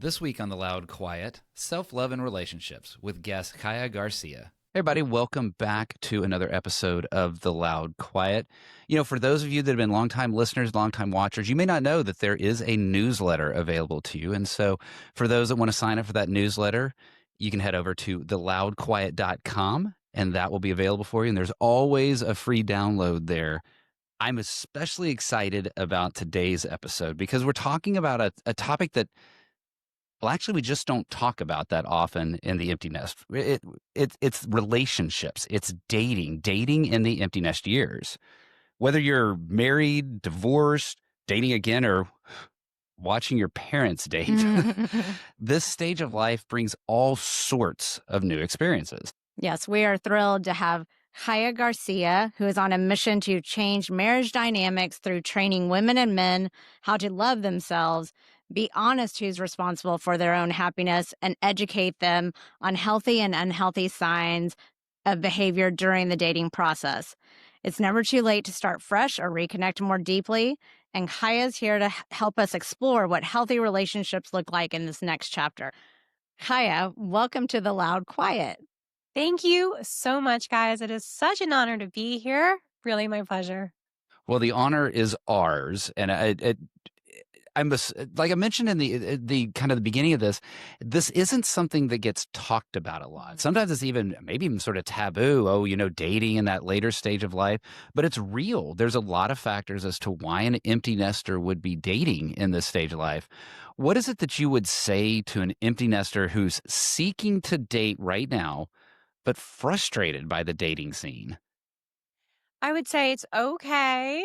This week on The Loud Quiet, Self-Love and Relationships with guest Chaya Garcia. Hey everybody, welcome back to another episode of The Loud Quiet. You know, for those of you that have been longtime listeners, longtime watchers, you may not know that there is a newsletter available to you. And so for those that want to sign up for that newsletter, you can head over to theloudquiet.com and that will be available for you. And there's always a free download there. I'm especially excited about today's episode because we're talking about a topic that, well, actually, we just don't talk about that often in the empty nest. It's relationships. It's dating in the empty nest years. Whether you're married, divorced, dating again, or watching your parents date, this stage of life brings all sorts of new experiences. Yes, we are thrilled to have Chaya Garcia, who is on a mission to change marriage dynamics through training women and men how to love themselves, be honest who's responsible for their own happiness, and educate them on healthy and unhealthy signs of behavior during the dating process. It's never too late to start fresh or reconnect more deeply, and Chaya is here to help us explore what healthy relationships look like in this next chapter. Chaya, welcome to The Loud Quiet. Thank you so much, guys. It is such an honor to be here. Really my pleasure. Well, the honor is ours. And like I mentioned in the kind of the beginning of this isn't something that gets talked about a lot. Sometimes it's maybe even sort of taboo. Oh, you know, dating in that later stage of life, but it's real. There's a lot of factors as to why an empty nester would be dating in this stage of life. What is it that you would say to an empty nester who's seeking to date right now, but frustrated by the dating scene? I would say it's okay.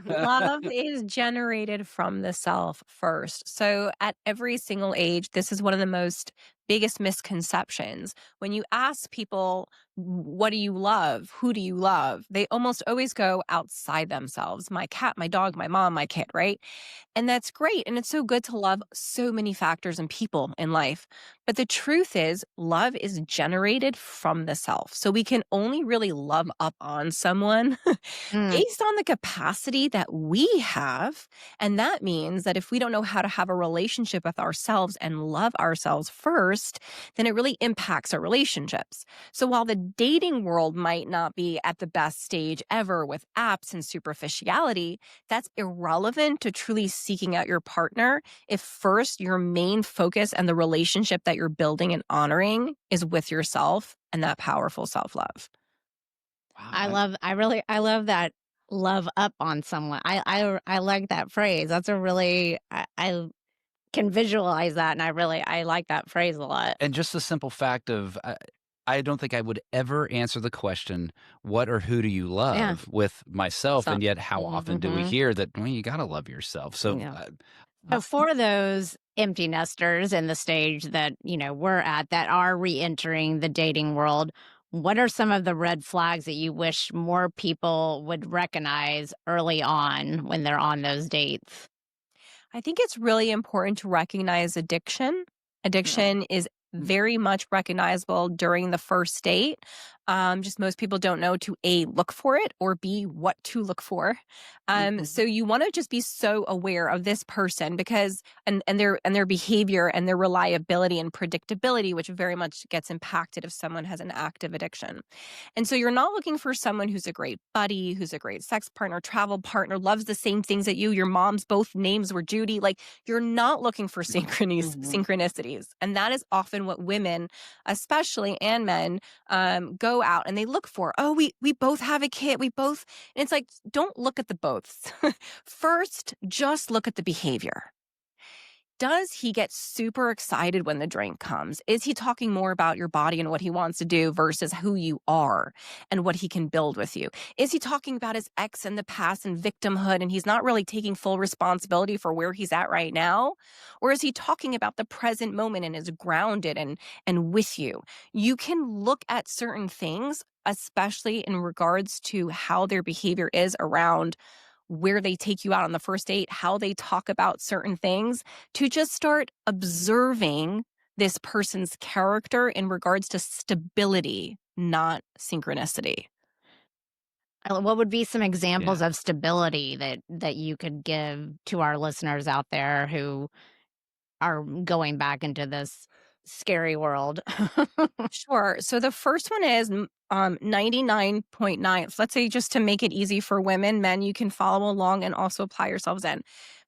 Love is generated from the self first. So at every single age, this is one of the biggest misconceptions. When you ask people, what do you love? Who do you love? They almost always go outside themselves. My cat, my dog, my mom, my kid, right? And that's great. And it's so good to love so many factors and people in life. But the truth is, love is generated from the self. So we can only really love up on someone based on the capacity that we have. And that means that if we don't know how to have a relationship with ourselves and love ourselves first, then it really impacts our relationships. So while the dating world might not be at the best stage ever with apps and superficiality, that's irrelevant to truly seeking out your partner if first your main focus and the relationship that you're building and honoring is with yourself and that powerful self-love. Wow. I love that love up on someone. I like that phrase. That's I can visualize that, and I like that phrase a lot. And just the simple fact of, I don't think I would ever answer the question, what or who do you love, with myself. And yet how often do we hear that, well, you got to love yourself. So But for those empty nesters in the stage that, we're at that are re-entering the dating world, what are some of the red flags that you wish more people would recognize early on when they're on those dates? I think it's really important to recognize addiction. Addiction is very much recognizable during the first date. Just most people don't know to A, look for it, or B, what to look for. So you want to just be so aware of this person because and their behavior and their reliability and predictability, which very much gets impacted if someone has an active addiction. And so you're not looking for someone who's a great buddy, who's a great sex partner, travel partner, loves the same things that you. Your mom's both names were Judy. Like, you're not looking for synchronicities. And that is often what women, especially, and men, go out and they look for. Oh, we both have a kid. And it's like, don't look at the boths. First, just look at the behavior. Does he get super excited when the drink comes? Is he talking more about your body and what he wants to do versus who you are and what he can build with you? Is he talking about his ex in the past and victimhood and he's not really taking full responsibility for where he's at right now? Or is he talking about the present moment and is grounded and with you? You can look at certain things, especially in regards to how their behavior is around where they take you out on the first date, how they talk about certain things, to just start observing this person's character in regards to stability, not synchronicity. What would be some examples of stability that you could give to our listeners out there who are going back into this scary world? Sure. So the first one is 99.9. Let's say, just to make it easy for women, men, you can follow along and also apply yourselves in.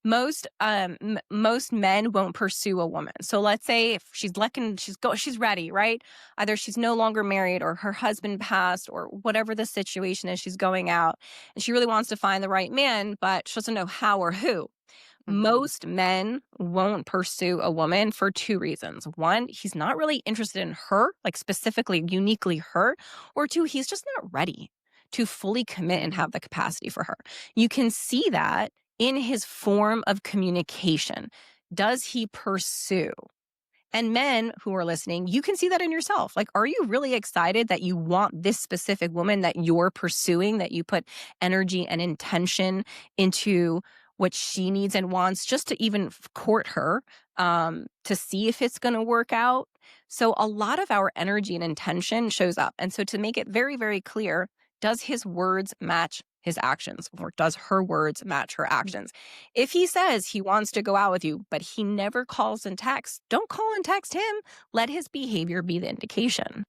Most men won't pursue a woman. So let's say if she's looking, she's ready, right? Either she's no longer married or her husband passed or whatever the situation is, she's going out and she really wants to find the right man, but she doesn't know how or who. Most men won't pursue a woman for two reasons. One, he's not really interested in her, like specifically, uniquely her. Or two, he's just not ready to fully commit and have the capacity for her. You can see that in his form of communication. Does he pursue? And men who are listening, you can see that in yourself. Like, are you really excited that you want this specific woman that you're pursuing, that you put energy and intention into what she needs and wants just to even court her, to see if it's going to work out? So a lot of our energy and intention shows up. And so to make it very, very clear, does his words match his actions, or does her words match her actions? If he says he wants to go out with you, but he never calls and texts, don't call and text him. Let his behavior be the indication.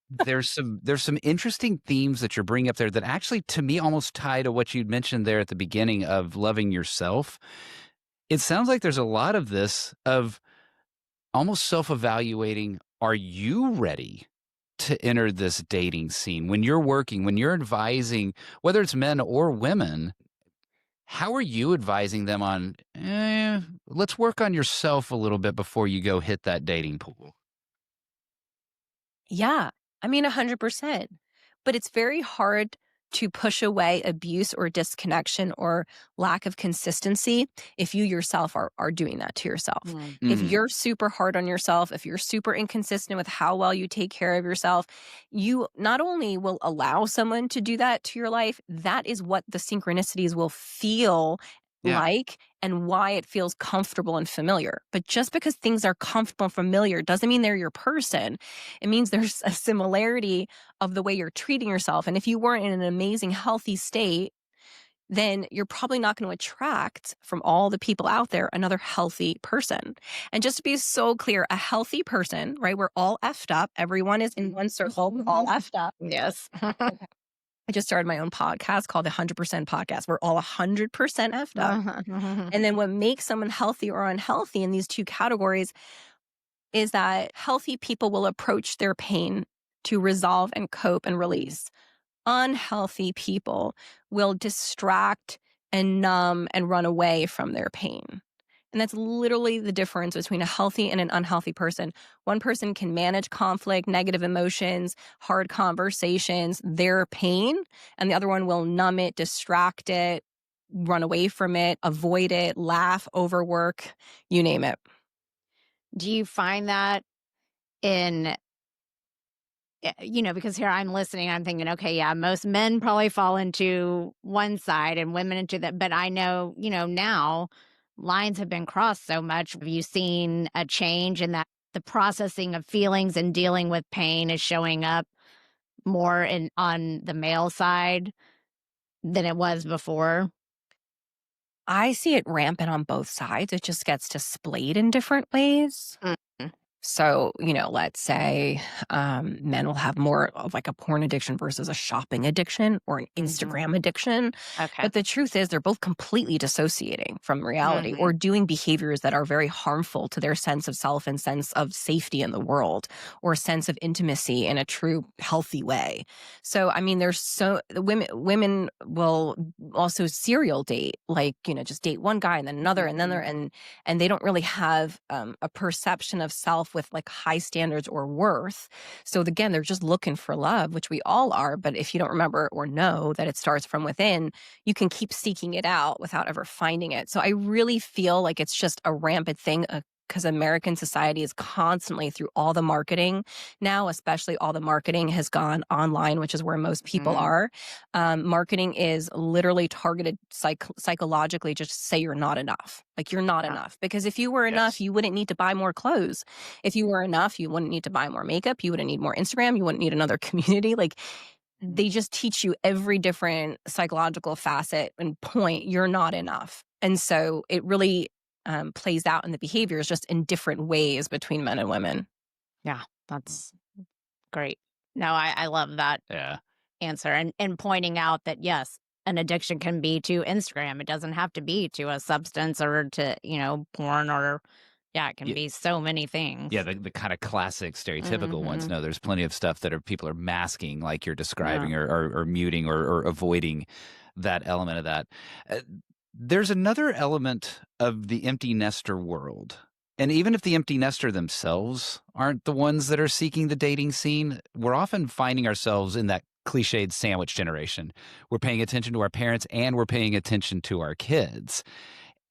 There's some interesting themes that you're bringing up there that actually, to me, almost tie to what you mentioned there at the beginning of loving yourself. It sounds like there's a lot of this of almost self-evaluating. Are you ready to enter this dating scene? When you're working, when you're advising, whether it's men or women, how are you advising them on, let's work on yourself a little bit before you go hit that dating pool? Yeah, I mean, 100%. But it's very hard to push away abuse or disconnection or lack of consistency if you yourself are doing that to yourself. If you're super hard on yourself, if you're super inconsistent with how well you take care of yourself, you not only will allow someone to do that to your life, that is what the synchronicities will feel like and why it feels comfortable and familiar. But just because things are comfortable and familiar doesn't mean they're your person. It means there's a similarity of the way you're treating yourself. And if you weren't in an amazing, healthy state, then you're probably not going to attract from all the people out there another healthy person. And just to be so clear, a healthy person, right? We're all effed up. Everyone is in one circle. We're all effed up. Yes. I just started my own podcast called the 100% Podcast. We're all 100% effed up. And then what makes someone healthy or unhealthy in these two categories is that healthy people will approach their pain to resolve and cope and release. Unhealthy people will distract and numb and run away from their pain. And that's literally the difference between a healthy and an unhealthy person. One person can manage conflict, negative emotions, hard conversations, their pain, and the other one will numb it, distract it, run away from it, avoid it, laugh, overwork, you name it. Do you find that in, because here I'm listening, I'm thinking, okay, yeah, most men probably fall into one side and women into that. But I know, now lines have been crossed so much. Have you seen a change in that the processing of feelings and dealing with pain is showing up more on the male side than it was before? I see it rampant on both sides. It just gets displayed in different ways. So, let's say men will have more of like a porn addiction versus a shopping addiction or an Instagram addiction. Okay. But the truth is they're both completely dissociating from reality or doing behaviors that are very harmful to their sense of self and sense of safety in the world or sense of intimacy in a true healthy way. So, I mean, women will also serial date, like, just date one guy and then another and then and they don't really have a perception of self with like high standards or worth. So again, they're just looking for love, which we all are. But if you don't remember or know that it starts from within, you can keep seeking it out without ever finding it. So I really feel like it's just a rampant thing because American society is constantly through all the marketing now, especially all the marketing has gone online, which is where most people are. Marketing is literally targeted psychologically just to say you're not enough. Like you're not enough. Because if you were enough, you wouldn't need to buy more clothes. If you were enough, you wouldn't need to buy more makeup. You wouldn't need more Instagram. You wouldn't need another community. Like they just teach you every different psychological facet and point. You're not enough. And so it really plays out in the behaviors, just in different ways between men and women. Yeah, that's great. No, I love that answer and pointing out that, yes, an addiction can be to Instagram. It doesn't have to be to a substance or to, porn or, it can be so many things. Yeah, the kind of classic stereotypical ones. No, there's plenty of stuff that people are masking, like you're describing, or muting or avoiding that element of that. There's another element of the empty nester world. And even if the empty nester themselves aren't the ones that are seeking the dating scene, we're often finding ourselves in that cliched sandwich generation. We're paying attention to our parents and we're paying attention to our kids.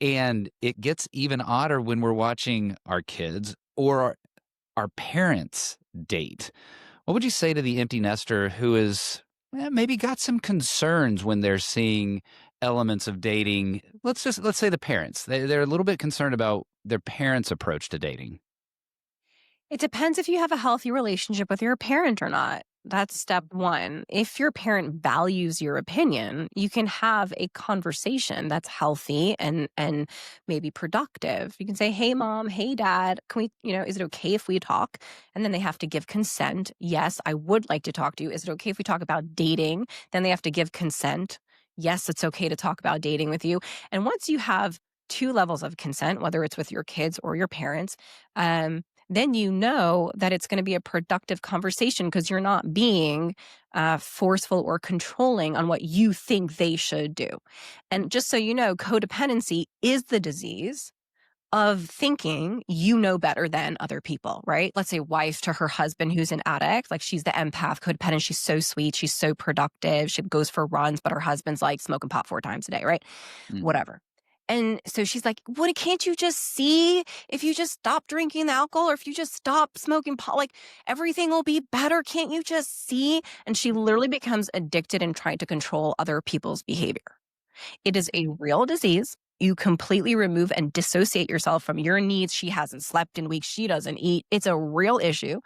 And it gets even odder when we're watching our kids or our parents date. What would you say to the empty nester who is maybe got some concerns when they're seeing elements of dating? Let's say the parents. They're a little bit concerned about their parents' approach to dating. It depends if you have a healthy relationship with your parent or not. That's step one. If your parent values your opinion, you can have a conversation that's healthy and maybe productive. You can say, "Hey, mom, hey, dad, can we, is it okay if we talk?" And then they have to give consent. "Yes, I would like to talk to you. Is it okay if we talk about dating?" Then they have to give consent. "Yes, it's okay to talk about dating with you." And once you have 2 levels of consent, whether it's with your kids or your parents, then you know that it's going to be a productive conversation because you're not being forceful or controlling on what you think they should do. And just so you know, codependency is the disease of thinking you know better than other people, right? Let's say wife to her husband who's an addict, like she's the empath, codependent. She's so sweet. She's so productive. She goes for runs, but her husband's like smoking pot 4 times a day, right? Whatever. And so she's like, "What, can't you just see if you just stop drinking the alcohol or if you just stop smoking pot, like everything will be better. Can't you just see?" And she literally becomes addicted and trying to control other people's behavior. It is a real disease. You completely remove and dissociate yourself from your needs. She hasn't slept in weeks. She doesn't eat. It's a real issue.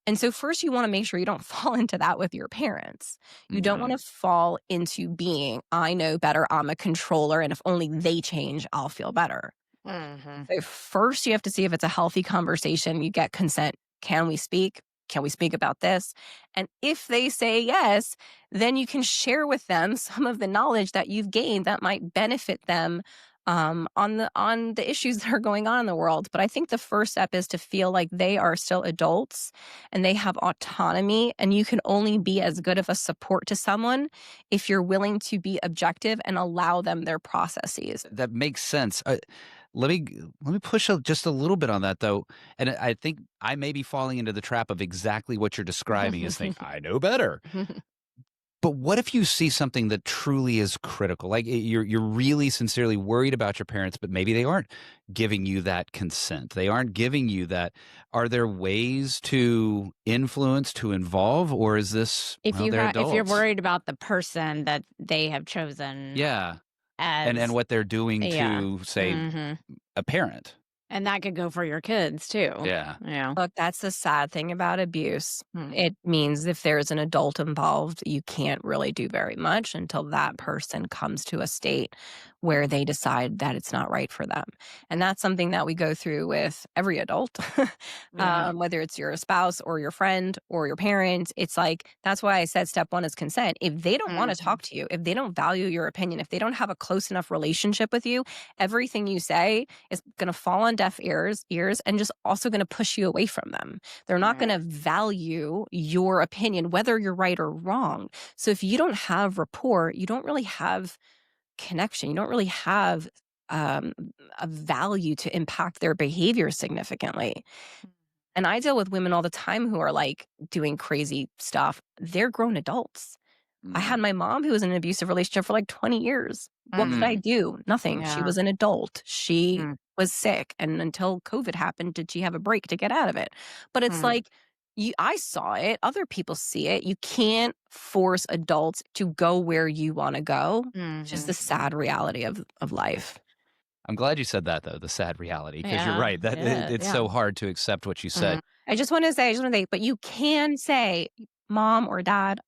And so first you want to make sure you don't fall into that with your parents. You don't want to fall into being, "I know better, I'm a controller, and if only they change, I'll feel better." So first you have to see if it's a healthy conversation. You get consent. Can we speak? Can we speak about this? And if they say yes, then you can share with them some of the knowledge that you've gained that might benefit them on the issues that are going on in the world. But I think the first step is to feel like they are still adults and they have autonomy, and you can only be as good of a support to someone if you're willing to be objective and allow them their processes. That makes sense. Let me push just a little bit on that though, and I think I may be falling into the trap of exactly what you're describing is think I know better. But what if you see something that truly is critical? Like you're really sincerely worried about your parents, but maybe they aren't giving you that consent. They aren't giving you that. Are there ways to influence, to involve, or is this if they're adults? If you're worried about the person that they have chosen, and what they're doing to say a parent. And that could go for your kids too. Yeah. Look, that's the sad thing about abuse. It means if there's an adult involved, you can't really do very much until that person comes to a state where they decide that it's not right for them. And that's something that we go through with every adult, whether it's your spouse or your friend or your parent. It's like, that's why I said step 1 is consent. If they don't want to talk to you, if they don't value your opinion, if they don't have a close enough relationship with you, everything you say is going to fall on deaf ears and just also going to push you away from them. They're not going to value your opinion, whether you're right or wrong. So if you don't have rapport, you don't really have connection. You don't really have a value to impact their behavior significantly. And I deal with women all the time who are like doing crazy stuff. They're grown adults. I had my mom who was in an abusive relationship for like 20 years. What could I do? Nothing. She was an adult. She was sick. And until COVID happened, did she have a break to get out of it? But it's like, I saw it. Other people see it. You can't force adults to go where you want to go. It's just the sad reality of life. I'm glad you said that, though, the sad reality, because you're right. That it's so hard to accept what you said. I just want to say, but you can say, "Mom or Dad,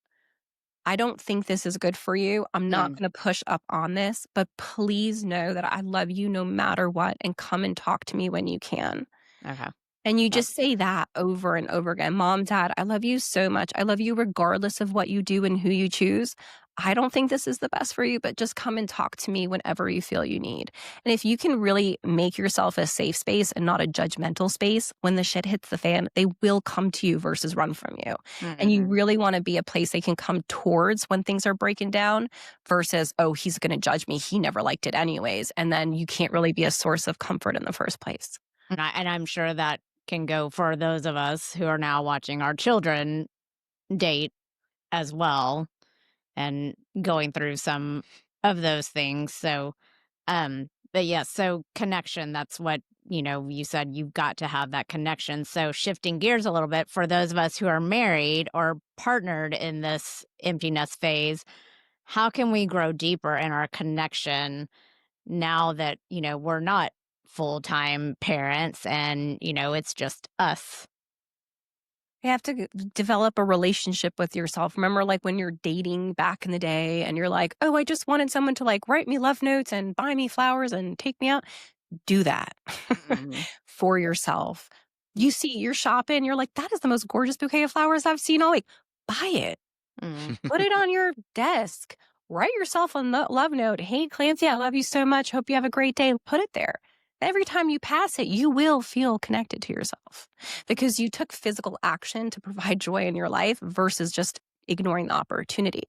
I don't think this is good for you. I'm not going to push up on this, but please know that I love you no matter what, and come and talk to me when you can. Okay. And you just say that over and over again. Mom, Dad, I love you so much. I love you regardless of what you do and who you choose. I don't think this is the best for you, but just come and talk to me whenever you feel you need. And if you can really make yourself a safe space and not a judgmental space, when the shit hits the fan, they will come to you versus run from you. And you really want to be a place they can come towards when things are breaking down versus, oh, he's going to judge me. He never liked it anyways. And then you can't really be a source of comfort in the first place. And I'm sure that can go for those of us who are now watching our children date as well and going through some of those things. So, but yes, so connection, that's what, you said you've got to have that connection. So shifting gears a little bit for those of us who are married or partnered in this empty nest phase, how can we grow deeper in our connection now that, we're not full-time parents and, it's just us? You have to develop a relationship with yourself. Remember, like when you're dating back in the day and you're like, oh, I just wanted someone to like write me love notes and buy me flowers and take me out. Do that for yourself. You see, you're shopping, you're like, that is the most gorgeous bouquet of flowers I've seen all week. Buy it. Put it on your desk. Write yourself a love note. Hey, Clancy, I love you so much. Hope you have a great day. Put it there. Every time you pass it, you will feel connected to yourself because you took physical action to provide joy in your life versus just ignoring the opportunity.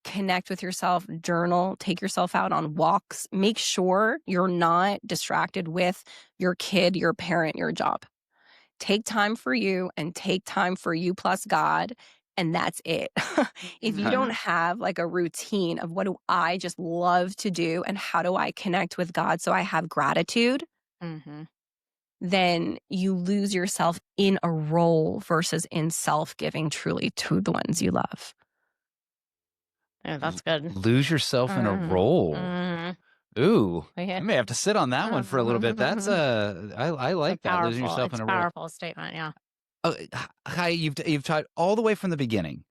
Connect with yourself, journal, take yourself out on walks. Make sure you're not distracted with your kid, your parent, your job. Take time for you and take time for you plus God. And that's it. If you don't have like a routine of what do I just love to do and how do I connect with God so I have gratitude, then you lose yourself in a role versus in self-giving truly to the ones you love. Yeah, that's good. Lose yourself in a role. Ooh, Yeah. I may have to sit on that one for a little bit. That's I like that, losing yourself in a role. Powerful statement, yeah. Hi, you've taught all the way from the beginning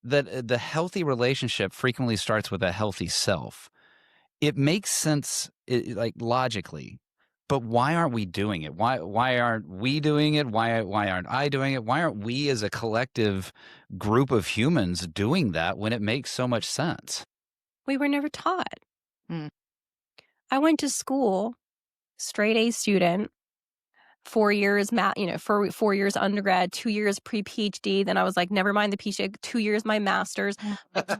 that the healthy relationship frequently starts with a healthy self. It makes sense, like logically, but why aren't we doing it? Why aren't we doing it? Why aren't I doing it? Why aren't we as a collective group of humans doing that when it makes so much sense? We were never taught. I went to school, straight A student, 4 years for 4 years undergrad, 2 years pre-PhD. Then I was like, never mind the PhD, 2 years my master's. I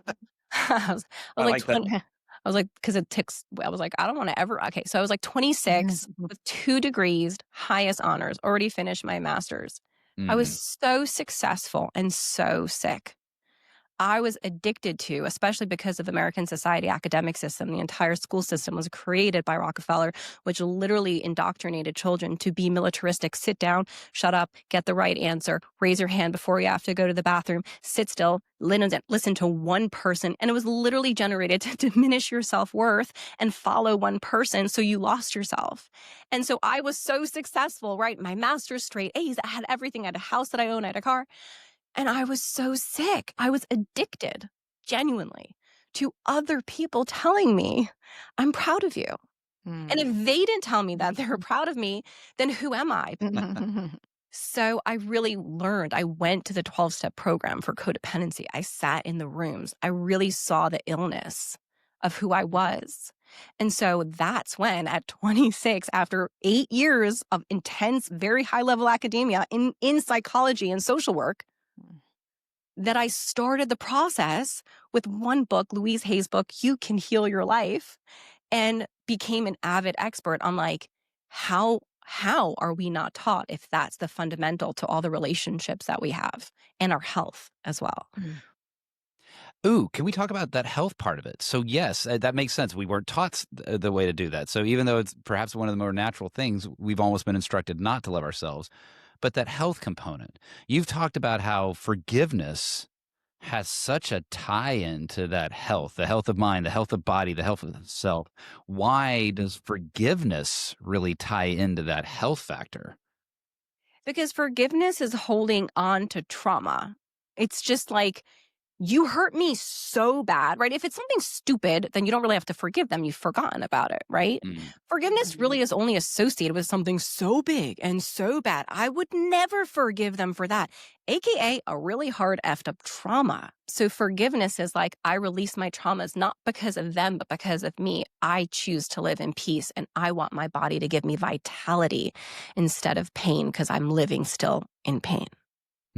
was like, that. I was like, because it takes, I was like, I don't want to ever. Okay. So I was like 26 with 2 degrees, highest honors, already finished my master's. I was so successful and so sick. I was addicted to, especially because of American society academic system. The entire school system was created by Rockefeller, which literally indoctrinated children to be militaristic. Sit down, shut up, get the right answer, raise your hand before you have to go to the bathroom, sit still, listen to one person. And it was literally generated to diminish your self-worth and follow one person. So you lost yourself. And so I was so successful, right? My master's, straight A's, I had everything. I had a house that I owned, I had a car. And I was so sick. I was addicted, genuinely, to other people telling me, I'm proud of you. And if they didn't tell me that they were proud of me, then who am I? So I really learned. I went to the 12-step program for codependency. I sat in the rooms. I really saw the illness of who I was. And so that's when at 26, after 8 years of intense, very high-level academia in psychology and social work, that I started the process with one book, Louise Hay's book, You Can Heal Your Life, and became an avid expert on like, how are we not taught if that's the fundamental to all the relationships that we have and our health as well? Ooh, can we talk about that health part of it? So yes, that makes sense. We weren't taught the way to do that. So even though it's perhaps one of the more natural things, we've almost been instructed not to love ourselves. But that health component, you've talked about how forgiveness has such a tie-in to that health, the health of mind, the health of body, the health of self. Why does forgiveness really tie into that health factor? Because forgiveness is holding on to trauma. It's just like you hurt me so bad, right? If it's something stupid, then you don't really have to forgive them. You've forgotten about it, right? Forgiveness really is only associated with something so big and so bad. I would never forgive them for that, AKA a really hard effed up trauma. So forgiveness is like, I release my traumas, not because of them, but because of me. I choose to live in peace, and I want my body to give me vitality instead of pain because I'm living still in pain.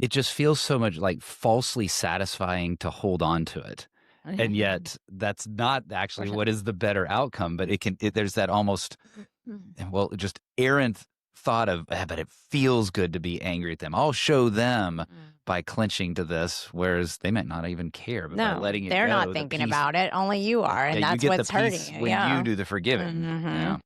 It just feels so much like falsely satisfying to hold on to it. And yet that's not actually what is the better outcome, but there's that almost, well, just errant thought of, but it feels good to be angry at them. I'll show them by clenching to this, whereas they might not even care. But by letting it they're go, not thinking about it. Only you are, and that's what's hurting you. When you do the forgiving. Yeah.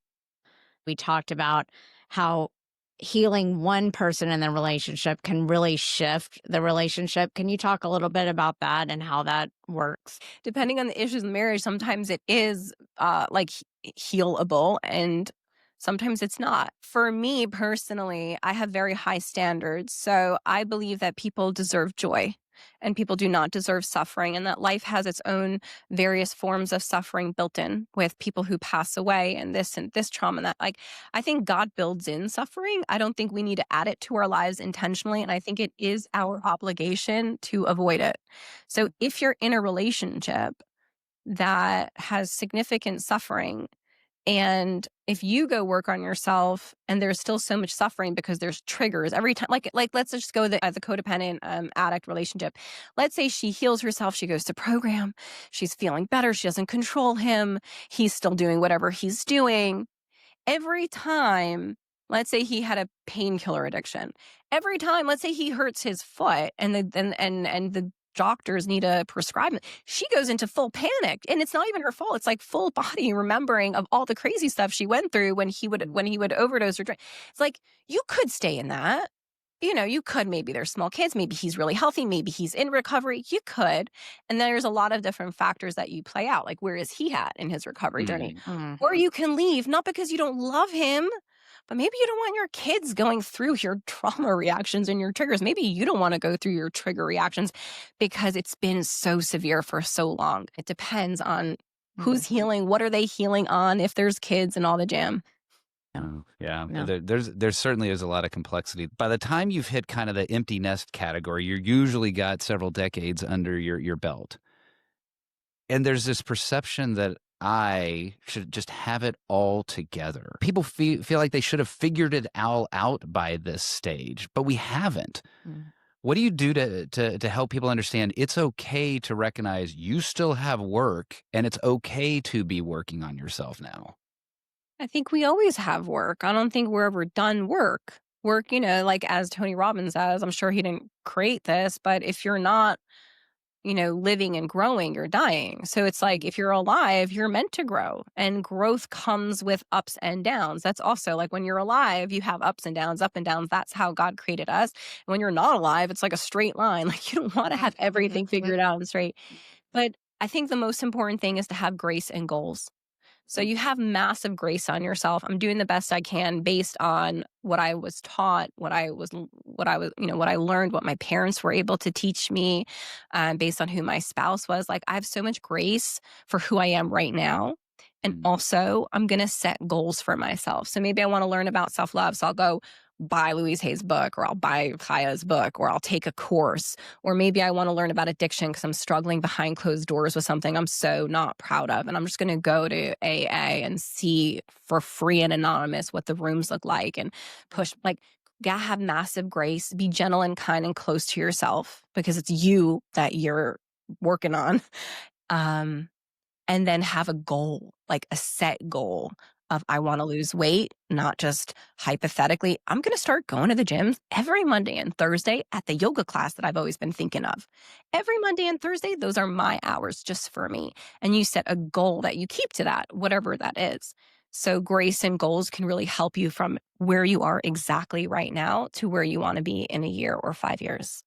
We talked about how healing one person in the relationship can really shift the relationship. Can you talk a little bit about that and how that works? Depending on the issues in marriage, sometimes it is like healable, and sometimes it's not. For me personally, I have very high standards. So I believe that people deserve joy and people do not deserve suffering, and that life has its own various forms of suffering built in with people who pass away and this trauma and that. Like, I think God builds in suffering. I don't think we need to add it to our lives intentionally. And I think it is our obligation to avoid it. So if you're in a relationship that has significant suffering, and if you go work on yourself and there's still so much suffering because there's triggers every time, like let's just go the codependent addict relationship. Let's say she heals herself. She goes to program. She's feeling better. She doesn't control him. He's still doing whatever he's doing. Every time, let's say he had a painkiller addiction. Every time, let's say he hurts his foot and the doctors need to prescribe it, she goes into full panic, and it's not even her fault. It's like full body remembering of all the crazy stuff she went through when he would overdose or drink. It's like, you could stay in that. You could, maybe there's small kids, maybe he's really healthy, maybe he's in recovery. You could. And there's a lot of different factors that you play out. Like, where is he at in his recovery journey? Or you can leave, not because you don't love him, but maybe you don't want your kids going through your trauma reactions and your triggers. Maybe you don't want to go through your trigger reactions because it's been so severe for so long. It depends on who's healing, what are they healing on, if there's kids and all the jam. Yeah. There certainly is a lot of complexity. By the time you've hit kind of the empty nest category, you're usually got several decades under your belt. And there's this perception that I should just have it all together. People feel like they should have figured it all out by this stage, but we haven't. What do you do to help people understand it's okay to recognize you still have work, and it's okay to be working on yourself now? I think we always have work. I don't think we're ever done work. Work, like as Tony Robbins says, I'm sure he didn't create this, but if you're not living and growing, you're dying. So it's like, if you're alive, you're meant to grow, and growth comes with ups and downs. That's also like, when you're alive, you have ups and downs, up and downs. That's how God created us. And when you're not alive, it's like a straight line. Like, you don't want to have everything figured out and straight. But I think the most important thing is to have grace and goals. So you have massive grace on yourself. I'm doing the best I can based on what I was taught, what I learned, what my parents were able to teach me, based on who my spouse was. Like, I have so much grace for who I am right now. And also, I'm going to set goals for myself. So maybe I want to learn about self-love. So I'll go buy Louise Hay's book, or I'll buy Chaya's book, or I'll take a course. Or maybe I want to learn about addiction because I'm struggling behind closed doors with something I'm so not proud of. And I'm just going to go to AA and see for free and anonymous what the rooms look like, and push, like, have massive grace, be gentle and kind and close to yourself, because it's you that you're working on. And then have a goal, like a set goal of, I want to lose weight, not just hypothetically. I'm going to start going to the gym every Monday and Thursday at the yoga class that I've always been thinking of. Every Monday and Thursday, those are my hours just for me. And you set a goal that you keep to that, whatever that is. So grace and goals can really help you from where you are exactly right now to where you want to be in a year or 5 years.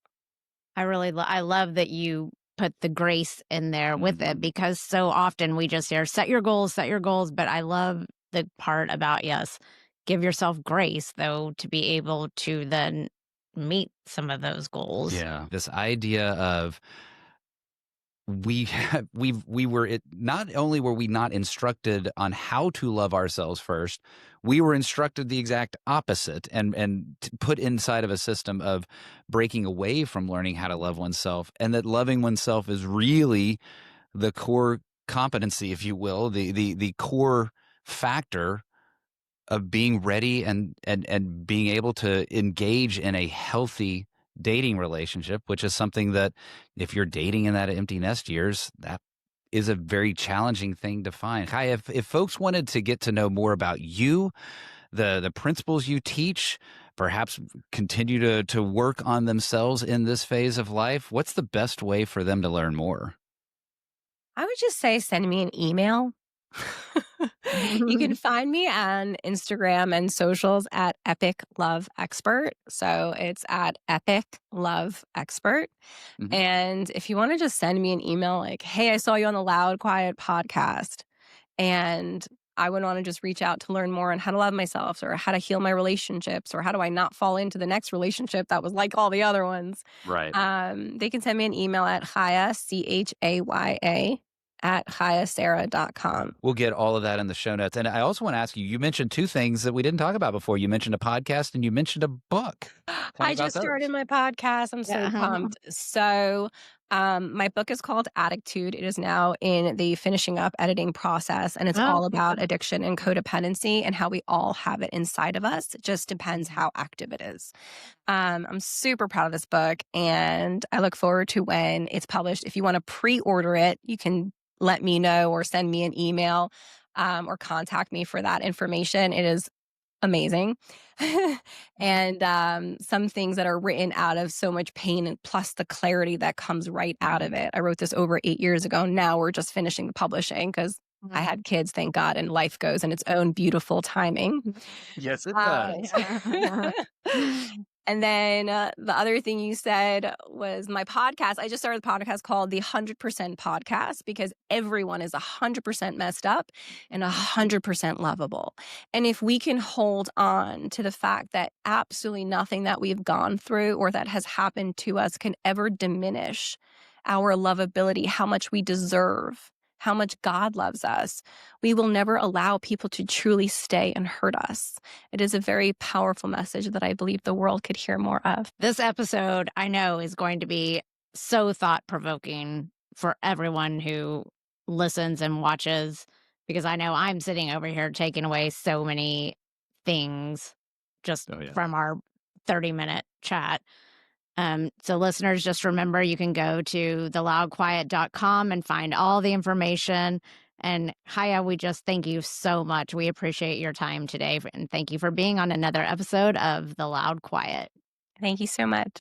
I love that you put the grace in there with it, because so often we just hear set your goals. But I love the part about, yes, give yourself grace, though, to be able to then meet some of those goals. Yeah. This idea of not only were we not instructed on how to love ourselves first, we were instructed the exact opposite and put inside of a system of breaking away from learning how to love oneself, and that loving oneself is really the core competency, if you will, the core factor of being ready and being able to engage in a healthy dating relationship, which is something that if you're dating in that empty nest years, that is a very challenging thing to find. Hi, if folks wanted to get to know more about you, the principles you teach, perhaps continue to work on themselves in this phase of life, what's the best way for them to learn more? I would just say send me an email. You can find me on Instagram and socials at Epic Love Expert. So it's at Epic Love Expert. Mhm. And if you want to just send me an email like, hey, I saw you on the Loud Quiet podcast, and I would want to just reach out to learn more on how to love myself or how to heal my relationships or how do I not fall into the next relationship that was like all the other ones. Right. They can send me an email at Chaya, Chaya, at chayasarah.com. We'll get all of that in the show notes. And I also want to ask you, you mentioned two things that we didn't talk about before. You mentioned a podcast and you mentioned a book. Tell me I about just those. started my podcast. I'm so pumped. So, my book is called Attitude. It is now in the finishing up editing process, and it's all about addiction and codependency and how we all have it inside of us. It just depends how active it is. I'm super proud of this book, and I look forward to when it's published. If you want to pre-order it, you can let me know or send me an email or contact me for that information. It is amazing. And some things that are written out of so much pain and plus the clarity that comes right out of it. I wrote this over 8 years ago. Now we're just finishing the publishing because I had kids, thank God, and life goes in its own beautiful timing. Yes, it does. And then the other thing you said was my podcast. I just started a podcast called the 100% Podcast because everyone is 100% messed up and 100% lovable. And if we can hold on to the fact that absolutely nothing that we've gone through or that has happened to us can ever diminish our lovability, how much we deserve, how much God loves us, we will never allow people to truly stay and hurt us. It is a very powerful message that I believe the world could hear more of. This episode, I know, is going to be so thought-provoking for everyone who listens and watches, because I know I'm sitting over here taking away so many things just from our 30-minute chat. So listeners, just remember you can go to theloudquiet.com and find all the information. And Chaya, we just thank you so much. We appreciate your time today. And thank you for being on another episode of The Loud Quiet. Thank you so much.